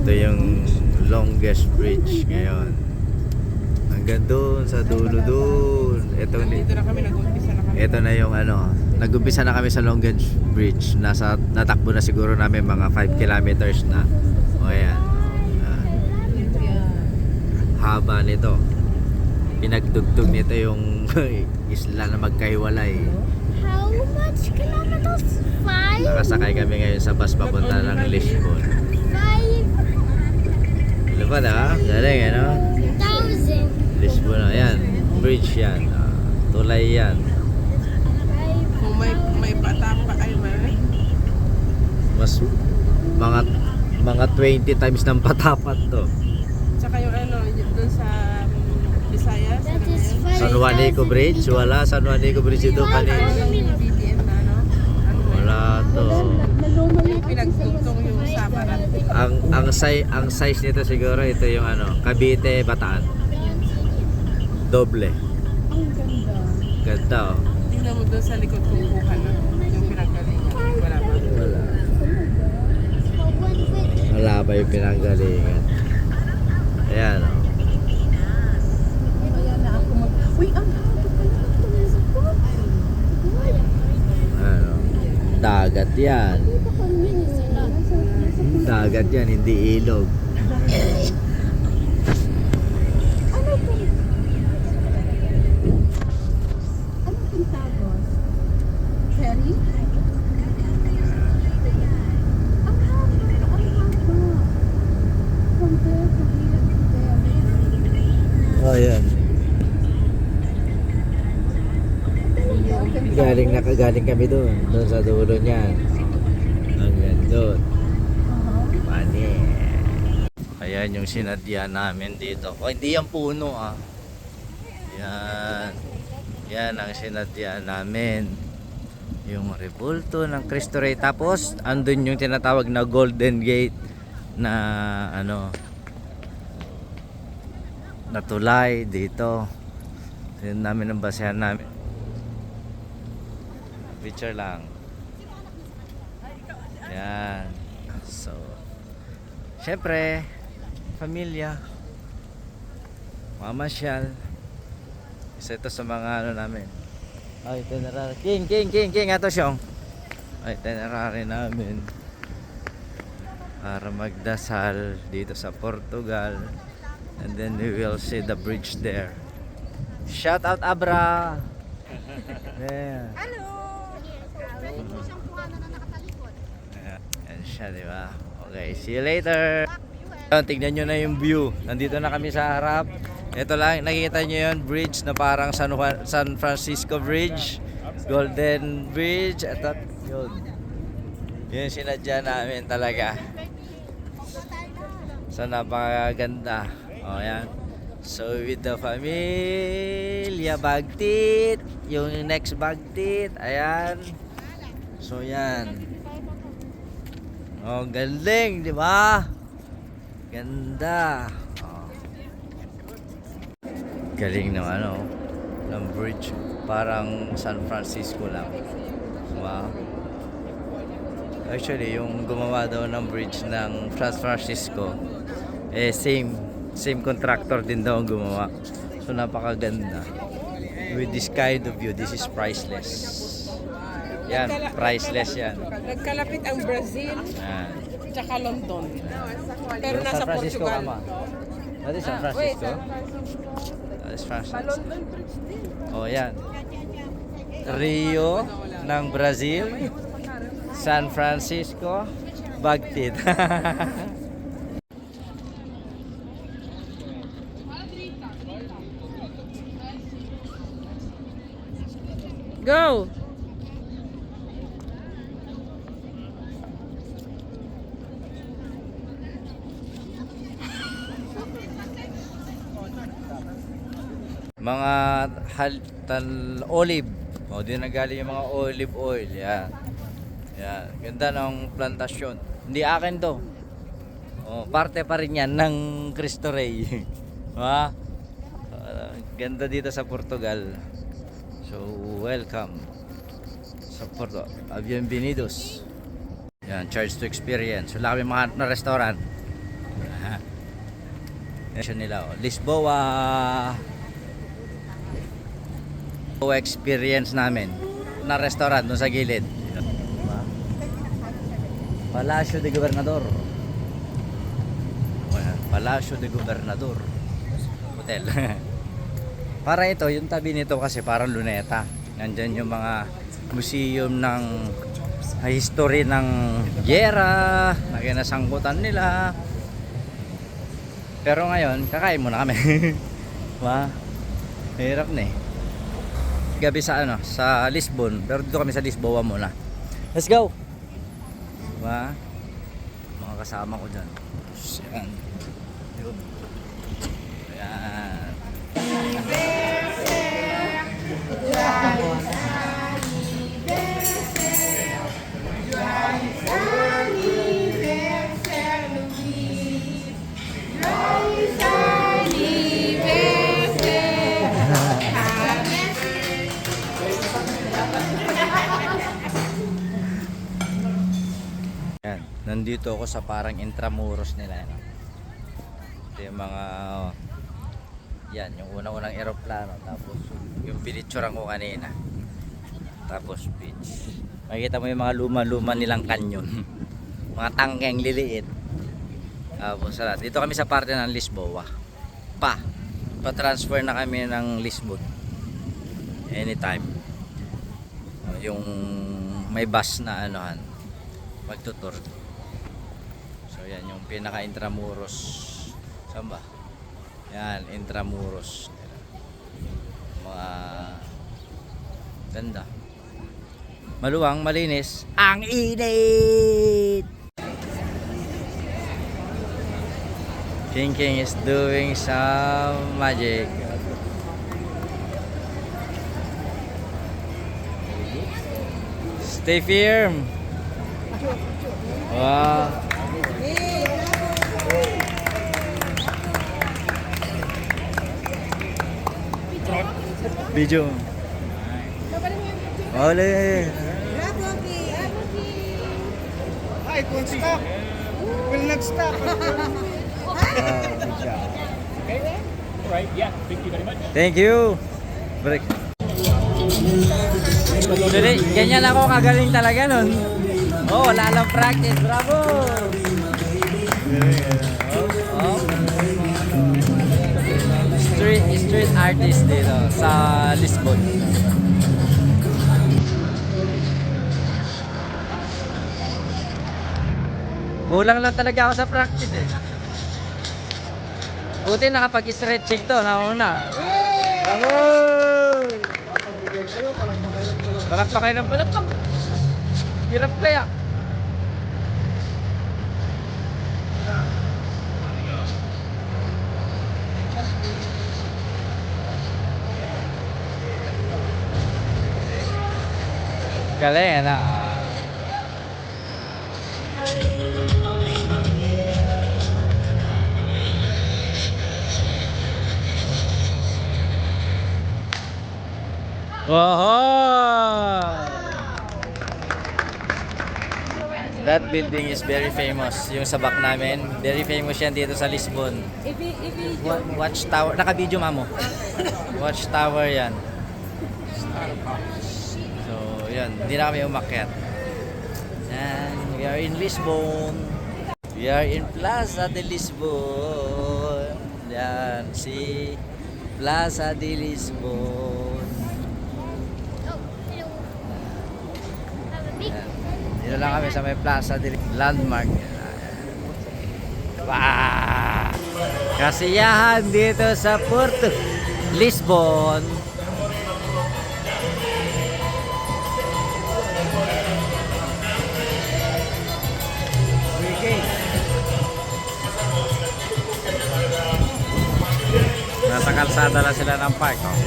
Ito yung longest bridge ngayon. Hanggang doon sa dulo doon. Dito na kami, nag-umpisa na kami. Ito na yung ano, nag-umpisa na kami sa longest bridge. Natakbo na siguro namin mga 5 kilometers na. O ayan. Haba nito. Pinagdugtog nito yung isla na magkahiwalay. How much kilometers? 5? Nakasakay kami ngayon sa bus papunta ng Lisbon. 5,000. Lupad ha? Galing ano? Lisbon, ayan. Bridge yan. Tulay yan. Kung may bata pa ay may. Mas mga 20 times ng patapat to. Tsaka yung ano, doon sa Visayas. That is 5,000. San Juanico Bridge? Wala. San Juanico Bridge ito kanina. Yung BTN na ano. Wala to. Pinagtugtong yung Samaran. Ang size nito siguro ito yung ano, Cavite Bataan. Doble. Ang ganda. Ganda oh. Tingnan mo doon sa likod kung kuha na. Yung pinagalingan. Wala ba? Wala. For one week. Wala pa yung pinanggalingan. Ayan oh. Kaya na ako Uy, ang haba pala ng tumisip ko. Ano? Dagat yan. Dito kami sila. Dagat yan, hindi ilog. Ano po? Ano pong tawag? Ferry? Ang haba. Compared to here to there. Oh, yan. Galing kami doon sa dulo niyan. Hanggang doon. Pani. Ayan yung sinadya namin dito. Oh, hindi yan puno ah. Yan. Yan ang sinadya namin. Yung rebulto ng Cristo Rey. Tapos, andun yung tinatawag na Golden Gate na ano, na tulay dito. Yun namin ang basehan namin. Picture lang. Yan. So, syempre, pamilya, mamasyal. Isa ito sa mga ano namin. Ay, itinerary. King, ato siyong. Ay, itinerary namin. Para magdasal dito sa Portugal. And then we will see the bridge there. Shout out Abra. Yeah. Yan siya, di ba? Okay, see you later. Tignan nyo na yung view. Nandito na kami sa harap. Ito lang, nakikita nyo yun, bridge na parang San Francisco Bridge, Golden Bridge. Ito, yun. Yun sinadya namin talaga. So, napakaganda. O, yan. So, with the familia, Bagtit. Yung next Bagtit. Ayan. So, yan. Oh, galing, di ba? Ganda. Oh. Galing ng ano, ng bridge. Parang San Francisco lang. Wow. Actually, yung gumawa daw ng bridge ng San Francisco, eh same contractor din daw ang gumawa. So napakaganda. With this kind of view, this is priceless. Yan, priceless yan. Nagkalapit ang Brazil, Yan. tsaka London. Pero Yung nasa San Francisco Portugal. kama. That is San Francisco. That is Francisco. London Bridge din. Oh, yan. Rio ng Brazil, San Francisco, Bagtit. Go! Mga olive. O, di nagaling yung mga olive oil. Yan. Yan. Ganda ng plantasyon. Hindi akin to. O, parte pa rin yan ng Cristo Rey. Ha? Ganda dito sa Portugal. So, welcome sa Porto. Bienvenidos. Yan, charge to experience. Wala kami mga na restaurant. Nila, oh. Lisboa. Experience namin na restaurant doon sa gilid. Palacio de Gobernador. Palacio de Gobernador Hotel. Para ito, yung tabi nito kasi parang luneta. Nandyan yung mga museum ng history ng giyera na kinasangkutan nila. Pero ngayon, kakain muna kami. Hirap na eh. Gabi sa sa Lisbon, pero dito kami sa Lisboa muna. Let's go. Mga kasama ko diyan. Yan. Yan. Yan, nandito ako sa parang intramuros nila. Ito yung mga yan, yung unang-unang eroplano, tapos yung pinitsuran ko kanina, tapos beach. Makikita mo yung mga luma-luma nilang kanyon. Mga tangkeng liliit. Tapos dito kami sa parte ng Lisboa. Pa-transfer na kami ng Lisbon anytime. Yung may bus na magtutur. So yan yung pinaka Intramuros. Saan ba? Yan, Intramuros. Mga ganda. Maluwang, malinis. Ang init! King is doing some magic. Stay firm. Wow. Video. Ole. It won't stop. Will not stop. Good job. Okay, all right, yeah, thank you very much. Thank you. Break. Actually, ganyan ako kagaling talaga nun. Oh, wala lang practice. Bravo! Oh. Street artist dito sa Lisbon. Kulang lang talaga ako sa practice eh. Buti nakapag-stretching to, nauna. Bravo! Balak kayo ng balak. Hirap kaya. Galing na. Wow! That building is very famous. Yung sabak namin, very famous yan dito sa Lisbon. Watchtower. Naka-video mamo. Watchtower yan. So, yan. Hindi na kami umakyat. And we are in Lisbon. We are in Plaza de Lisbon. Yan. Si Plaza de Lisbon. Dito lang kami sa may Plaza de Landmark. Wow! Kasiyahan dito sa Porto Lisbon. Nasa kalsada na sila ng park. Oh.